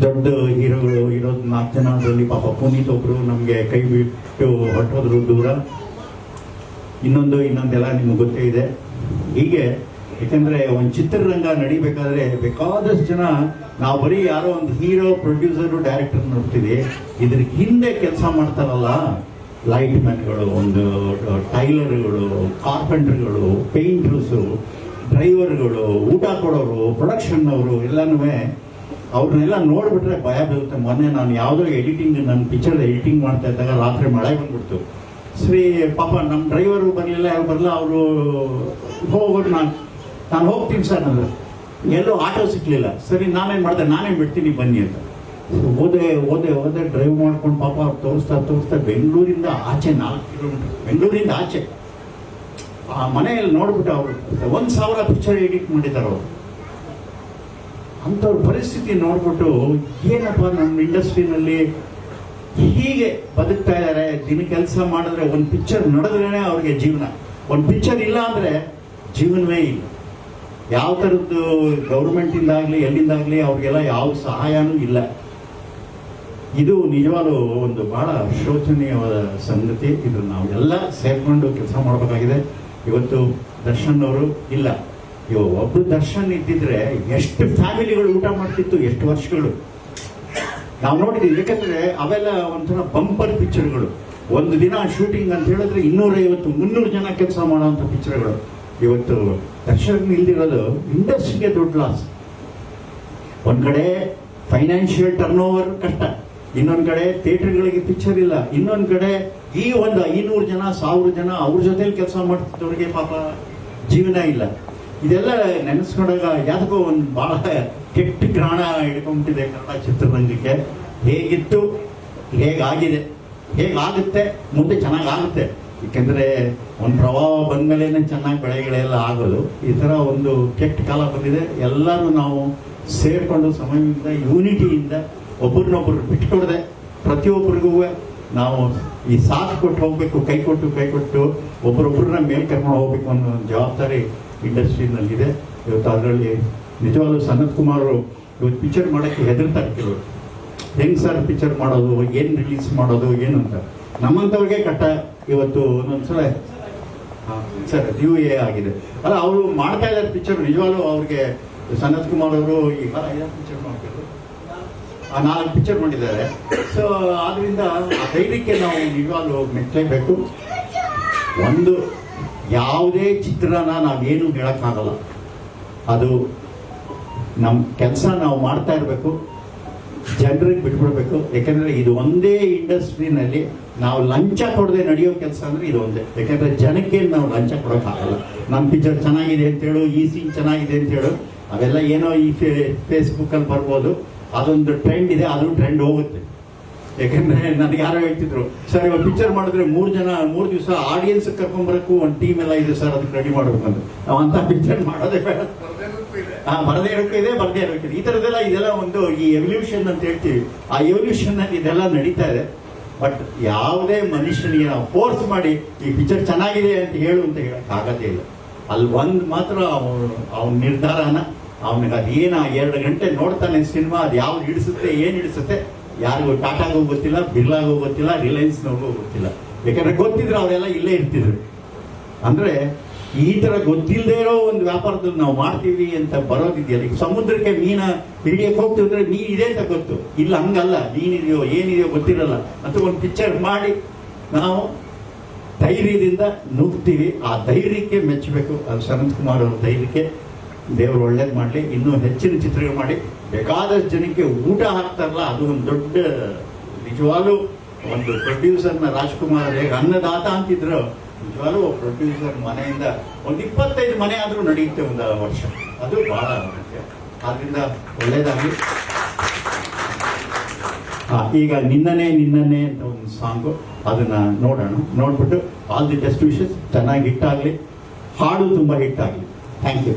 ದೊಡ್ಡ ಹೀರೋಗಳು ಇರೋದು 4 ಜನ. ಅದರಲ್ಲಿ ಪಾಪ ಪುನೀತ್ ಒಬ್ರು ನಮಗೆ ಕೈ ಬಿಟ್ಟು ಹೊರಟೋದ್ರು ದೂರ. ಇನ್ನೊಂದೆಲ್ಲ ನಿಮ್ಗೆ ಗೊತ್ತೇ ಇದೆ. ಹೀಗೆ ಯಾಕಂದರೆ ಒಂದು ಚಿತ್ರರಂಗ ನಡಿಬೇಕಾದ್ರೆ ಬೇಕಾದಷ್ಟು ಜನ, ನಾವು ಬರೀ ಯಾರೋ ಒಂದು ಹೀರೋ, ಪ್ರೊಡ್ಯೂಸರು, ಡೈರೆಕ್ಟರ್ ನೋಡ್ತೀವಿ. ಇದ್ರ ಹಿಂದೆ ಕೆಲಸ ಮಾಡ್ತಾರಲ್ಲ, ಲೈಟ್ ಮ್ಯಾನ್ಗಳು, ಒಂದು ಟೈಲರ್ಗಳು, ಕಾರ್ಪೆಂಟರ್ಗಳು, ಪೇಂಟರ್ಸು, ಡ್ರೈವರ್ಗಳು, ಊಟ ಕೊಡೋರು, ಪ್ರೊಡಕ್ಷನ್ ಅವರು ಎಲ್ಲನೂ ಅವ್ರನ್ನೆಲ್ಲ ನೋಡಿಬಿಟ್ರೆ ಭಯ ಬೀಳುತ್ತೆ. ಮೊನ್ನೆ ನಾನು ಯಾವುದೋ ನನ್ನ ಪಿಕ್ಚರ್ ಎಡಿಟಿಂಗ್ ಮಾಡ್ತಾ ಇದ್ದಾಗ ರಾತ್ರಿ ಮಳೆ ಬಂದ್ಬಿಡ್ತು. ಸರಿ ಪಾಪ ನಮ್ಮ ಡ್ರೈವರು ಬರಲಿಲ್ಲ, ಯಾರು ಬರಲ್ಲ, ಅವರು ಹೋಗ್ಬಿಟ್ಟು ನಾನು ಹೋಗ್ತೀನಿ ಸರ್ ಅಂದ್ರೆ ಎಲ್ಲೂ ಆಟೋ ಸಿಕ್ಕಲಿಲ್ಲ. ಸರಿ ನಾನೇನು ಮಾಡಿದೆ, ನಾನೇ ಬಿಡ್ತೀನಿ ಬನ್ನಿ ಅಂತ ಓದೆ ಡ್ರೈವ್ ಮಾಡ್ಕೊಂಡು ಪಾಪ ಅವ್ರು ತೋರಿಸ್ತಾ ಬೆಂಗಳೂರಿಂದ ಆಚೆ 4 ಕಿಲೋಮೀಟರ್, ಬೆಂಗಳೂರಿಂದ ಆಚೆ ಆ ಮನೆಯಲ್ಲಿ ನೋಡ್ಬಿಟ್ಟು ಅವರು 1,000 ಪಿಕ್ಚರ್ ಎಡಿಟ್ ಮಾಡಿದ್ದಾರೆ ಅವರು. ಅಂಥವ್ರ ಪರಿಸ್ಥಿತಿ ನೋಡ್ಬಿಟ್ಟು ಏನಪ್ಪ ನಮ್ಮ ಇಂಡಸ್ಟ್ರಿನಲ್ಲಿ ಹೀಗೆ ಬದುಕ್ತಾ ಇದ್ದಾರೆ. ದಿನ ಕೆಲಸ ಮಾಡಿದ್ರೆ ಒಂದು ಪಿಕ್ಚರ್ ನಡೆದ್ರೇ ಅವ್ರಿಗೆ ಜೀವನ, ಒಂದು ಪಿಕ್ಚರ್ ಇಲ್ಲ ಅಂದರೆ ಜೀವನವೇ ಇಲ್ಲ. ಯಾವ ಥರದ್ದು ಗೌರ್ಮೆಂಟಿಂದಾಗಲಿ ಎಲ್ಲಿಂದಾಗಲಿ ಅವ್ರಿಗೆಲ್ಲ ಯಾವ ಸಹಾಯನೂ ಇಲ್ಲ. ಇದು ನಿಜವಾದ ಒಂದು ಬಹಳ ಶೋಚನೀಯವಾದ ಸಂಗತಿ. ಇದು ನಾವೆಲ್ಲ ಸೇರ್ಕೊಂಡು ಕೆಲಸ ಮಾಡಬೇಕಾಗಿದೆ. ಇವತ್ತು ದರ್ಶನ್ ಅವರು ಇಲ್ಲ, ಒಬ್ಬರು ದರ್ಶನ್ ಇದ್ದಿದ್ರೆ ಎಷ್ಟು ಫ್ಯಾಮಿಲಿಗಳು ಊಟ ಮಾಡ್ತಿತ್ತು, ಎಷ್ಟು ವರ್ಷಗಳು ನಾವು ನೋಡಿದ್ದೀವಿ. ಯಾಕಂದರೆ ಅವೆಲ್ಲ ಒಂಥರ ಬಂಪರ್ ಪಿಕ್ಚರ್ಗಳು. ಒಂದು ದಿನ ಶೂಟಿಂಗ್ ಅಂತ ಹೇಳಿದ್ರೆ 250-300 ಜನ ಕೆಲಸ ಮಾಡೋವಂಥ ಪಿಕ್ಚರ್ಗಳು. ಇವತ್ತು ದರ್ಶನ್ ಇಲ್ದಿರೋದು ಇಂಡಸ್ಟ್ರಿಗೆ ದೊಡ್ಡ ಲಾಸ್. ಒಂದು ಕಡೆ ಫೈನಾನ್ಷಿಯಲ್ ಟರ್ನ್ ಓವರ್ ಕಷ್ಟ, ಇನ್ನೊಂದು ಕಡೆ ಥಿಯೇಟರ್ಗಳಿಗೆ ಪಿಕ್ಚರ್ ಇಲ್ಲ, ಇನ್ನೊಂದು ಕಡೆ ಈ ಒಂದು 500 ಜನ 1000 ಜನ ಅವ್ರ ಜೊತೆಲಿ ಕೆಲಸ ಮಾಡ್ತಿದ್ದವ್ರಿಗೆ ಪಾಪ ಜೀವನ ಇಲ್ಲ. ಇದೆಲ್ಲ ನೆನೆಸ್ಕೊಂಡಾಗ ಯಾಕೋ ಒಂದು ಭಾಳ ಕೆಟ್ಟ ಗ್ರಹಣ ಹಿಡ್ಕೊಂಡ್ಬಿಟ್ಟಿದೆ ಕನ್ನಡ ಚಿತ್ರರಂಗಕ್ಕೆ. ಹೇಗಿತ್ತು, ಹೇಗಾಗಿದೆ, ಹೇಗಾಗುತ್ತೆ, ಮುಂದೆ ಚೆನ್ನಾಗಾಗುತ್ತೆ. ಏಕೆಂದರೆ ಒಂದು ಪ್ರವಾಹ ಬಂದಮೇಲೆ ಚೆನ್ನಾಗಿ ಬೆಳೆಗಳೆಲ್ಲ ಆಗೋದು. ಈ ಥರ ಒಂದು ಕೆಟ್ಟ ಕಾಲ ಬಂದಿದೆ. ಎಲ್ಲರೂ ನಾವು ಸೇರಿಕೊಂಡು ಸಮಯದಿಂದ, ಯೂನಿಟಿಯಿಂದ, ಒಬ್ಬರನ್ನೊಬ್ಬರು ಬಿಟ್ಕೊಡದೆ ಪ್ರತಿಯೊಬ್ಬರಿಗೂ ನಾವು ಈ ಸಾಥ್ ಕೊಟ್ಟು ಹೋಗಬೇಕು. ಕೈ ಕೊಟ್ಟು ಒಬ್ಬರೊಬ್ಬರನ್ನ ಮೇಲೆ ಕರ್ಕೊಂಡು ಹೋಗ್ಬೇಕು ಅನ್ನೋ ಒಂದು ಜವಾಬ್ದಾರಿ ಇಂಡಸ್ಟ್ರಿನಲ್ಲಿದೆ ಇವತ್ತು. ಅದರಲ್ಲಿ ನಿಜವಾಗ್ಲೂ ಸನತ್ ಕುಮಾರ್ ಅವರು ಇವತ್ತು ಪಿಕ್ಚರ್ ಮಾಡೋಕ್ಕೆ ಹೆದರ್ತಾರೆ ಕೆಲವರು. ಹೆಂಗೆ ಸರ್ ಪಿಕ್ಚರ್ ಮಾಡೋದು, ಏನು ರಿಲೀಸ್ ಮಾಡೋದು, ಏನು ಅಂತ. ನಮ್ಮಂಥವ್ರಿಗೆ ಕಟ್ಟ ಇವತ್ತು ಒಂದೊಂದ್ಸಲ ಸರ್ UA ಆಗಿದೆ ಅಲ್ಲ, ಅವರು ಮಾಡ್ತಾ ಇದ್ದಾರೆ ಪಿಕ್ಚರ್. ನಿಜವಾಗ್ಲೂ ಅವ್ರಿಗೆ ಸನತ್ ಕುಮಾರ್ ಅವರು ಈಗ 5 ಪಿಕ್ಚರ್ ಮಾಡ್ತಾರೆ, 4 ಪಿಕ್ಚರ್ ಮಾಡಿದ್ದಾರೆ. ಸೊ ಆದ್ದರಿಂದ ಆ ಧೈರ್ಯಕ್ಕೆ ನಾವು ನಿಜವಾಗ್ಲೂ ಮೆಚ್ಚಲೇಬೇಕು. ಒಂದು ಯಾವುದೇ ಚಿತ್ರನ ನಾವೇನು ಹೇಳೋಕ್ಕಾಗಲ್ಲ, ಅದು ನಮ್ಮ ಕೆಲಸ ನಾವು ಮಾಡ್ತಾ ಇರಬೇಕು, ಜನರಿಗೆ ಬಿಟ್ಬಿಡ್ಬೇಕು. ಯಾಕೆಂದರೆ ಇದು ಒಂದೇ ಇಂಡಸ್ಟ್ರಿನಲ್ಲಿ ನಾವು ಲಂಚ ಕೊಡದೆ ನಡೆಯೋ ಕೆಲಸ ಅಂದರೆ ಇದು ಒಂದೇ. ಯಾಕೆಂದರೆ ಜನಕ್ಕೆ ನಾವು ಲಂಚ ಕೊಡೋಕ್ಕಾಗಲ್ಲ. ನಮ್ಮ ಪಿಕ್ಚರ್ ಚೆನ್ನಾಗಿದೆ ಅಂತೇಳು, ಈ ಸೀನ್ ಚೆನ್ನಾಗಿದೆ ಅಂತೇಳು, ಅವೆಲ್ಲ ಏನೋ ಈ ಫೇಸ್ಬುಕ್ಕಲ್ಲಿ ಬರ್ಬೋದು. ಅದೊಂದು ಟ್ರೆಂಡ್ ಇದೆ, ಅದು ಟ್ರೆಂಡ್ ಹೋಗುತ್ತೆ. ಯಾಕೆಂದರೆ ನನಗೆ ಯಾರೋ ಹೇಳ್ತಿದ್ರು, ಸರ್ ಇವಾಗ ಪಿಕ್ಚರ್ ಮಾಡಿದ್ರೆ 3 ದಿವಸ ಆಡಿಯನ್ಸ್ ಕರ್ಕೊಂಬರಕ್ಕೂ ಒಂದು ಟೀಮ್ ಎಲ್ಲ ಇದೆ ಸರ್, ಅದಕ್ಕೆ ರೆಡಿ ಮಾಡ್ಬೇಕಂತ. ನಾವು ಅಂಥ ಪಿಕ್ಚರ್ ಮಾಡೋದೇ ಬೇಡ. ಬರದೇ ಇರೋಕ್ಕಿದೆ, ಬರದೇ ಇರೋಕ್ಕಿದೆ. ಈ ಥರದ್ದೆಲ್ಲ ಇದೆಲ್ಲ ಒಂದು ಈ ಎವಲ್ಯೂಷನ್ ಅಂತ ಹೇಳ್ತೀವಿ. ಆ ಎವಲ್ಯೂಷನ್ನಲ್ಲಿ ಇದೆಲ್ಲ ನಡೀತಾ ಇದೆ. ಬಟ್ ಯಾವುದೇ ಮನುಷ್ಯನಿಗೆ ನಾವು ಫೋರ್ಸ್ ಮಾಡಿ ಈ ಪಿಕ್ಚರ್ ಚೆನ್ನಾಗಿದೆ ಅಂತ ಹೇಳು ಅಂತ ಹೇಳೋಕ್ಕಾಗದೇ ಇಲ್ಲ. ಅಲ್ಲಿ ಒಂದು ಮಾತ್ರ ಅವನ ನಿರ್ಧಾರನ, ಅವನಿಗೆ ಅದೇನು 2 ಗಂಟೆ ನೋಡ್ತಾನೆ ಸಿನಿಮಾ, ಅದು ಯಾವ್ದು ಹಿಡಿಸುತ್ತೆ, ಏನು ಹಿಡಿಸುತ್ತೆ, ಯಾರಿಗೂ ಟಾಟಾಗೂ ಗೊತ್ತಿಲ್ಲ, ಬಿರ್ಲಾಗೂ ಗೊತ್ತಿಲ್ಲ, ರಿಲಯನ್ಸ್ನವ್ರಿಗೂ ಗೊತ್ತಿಲ್ಲ. ಯಾಕಂದರೆ ಗೊತ್ತಿದ್ರೆ ಅವರೆಲ್ಲ ಇಲ್ಲೇ ಇರ್ತಿದ್ರು. ಅಂದರೆ ಈ ಥರ ಗೊತ್ತಿಲ್ಲದೆ ಇರೋ ಒಂದು ವ್ಯಾಪಾರದಲ್ಲಿ ನಾವು ಮಾಡ್ತೀವಿ ಅಂತ ಬರೋದಿದೆಯಲ್ಲ. ಈಗ ಸಮುದ್ರಕ್ಕೆ ಮೀನ ಹಿಡಿಯಕ್ಕೆ ಹೋಗ್ತಿದ್ರೆ ಮೀನು ಇದೆ ಅಂತ ಗೊತ್ತು, ಇಲ್ಲ ಹಂಗಲ್ಲ, ಮೀನಿದೆಯೋ ಏನಿದೆಯೋ ಗೊತ್ತಿರಲ್ಲ ಅಂತ ಒಂದು ಪಿಕ್ಚರ್ ಮಾಡಿ ನಾವು ಧೈರ್ಯದಿಂದ ನುಗ್ತೀವಿ. ಆ ಧೈರ್ಯಕ್ಕೆ ಮೆಚ್ಚಬೇಕು. ಅದು ಸನತ್ ಕುಮಾರ್ ಅವ್ರ ಧೈರ್ಯಕ್ಕೆ ದೇವರು ಒಳ್ಳೇದು ಮಾಡಲಿ. ಇನ್ನೂ ಹೆಚ್ಚಿನ ಚಿತ್ರಗಳು ಮಾಡಿ ಬೇಕಾದಷ್ಟು ಜನಕ್ಕೆ ಊಟ ಹಾಕ್ತಾರಲ್ಲ, ಅದು ಒಂದು ದೊಡ್ಡ ನಿಜವಾಗ್ಲೂ ಒಂದು ಪ್ರೊಡ್ಯೂಸರ್ನ ರಾಜ್ಕುಮಾರ್ ಹೇಗೆ ಅನ್ನದಾತ ಅಂತಿದ್ರು, ನಿಜವಾಗ್ಲೂ ಪ್ರೊಡ್ಯೂಸರ್ ಮನೆಯಿಂದ ಒಂದು 25 ಮನೆ ಆದರೂ ನಡೆಯುತ್ತೆ ಒಂದು ವರ್ಷ. ಅದು ಬಹಳ ಮುಖ್ಯ. ಆದ್ದರಿಂದ ಒಳ್ಳೇದಾಗಲಿ. ಈಗ ನಿನ್ನನೆ ಅಂತ ಒಂದು ಸಾಂಗು, ಅದನ್ನು ನೋಡೋಣ. ನೋಡ್ಬಿಟ್ಟು ಆಲ್ ದಿ ಬೆಸ್ಟ್ ವಿಶಸ್. ಚೆನ್ನಾಗಿ ಹಿಟ್ ಆಗಲಿ, ಹಾಡು ತುಂಬ ಹಿಟ್ ಆಗಲಿ. Thank you.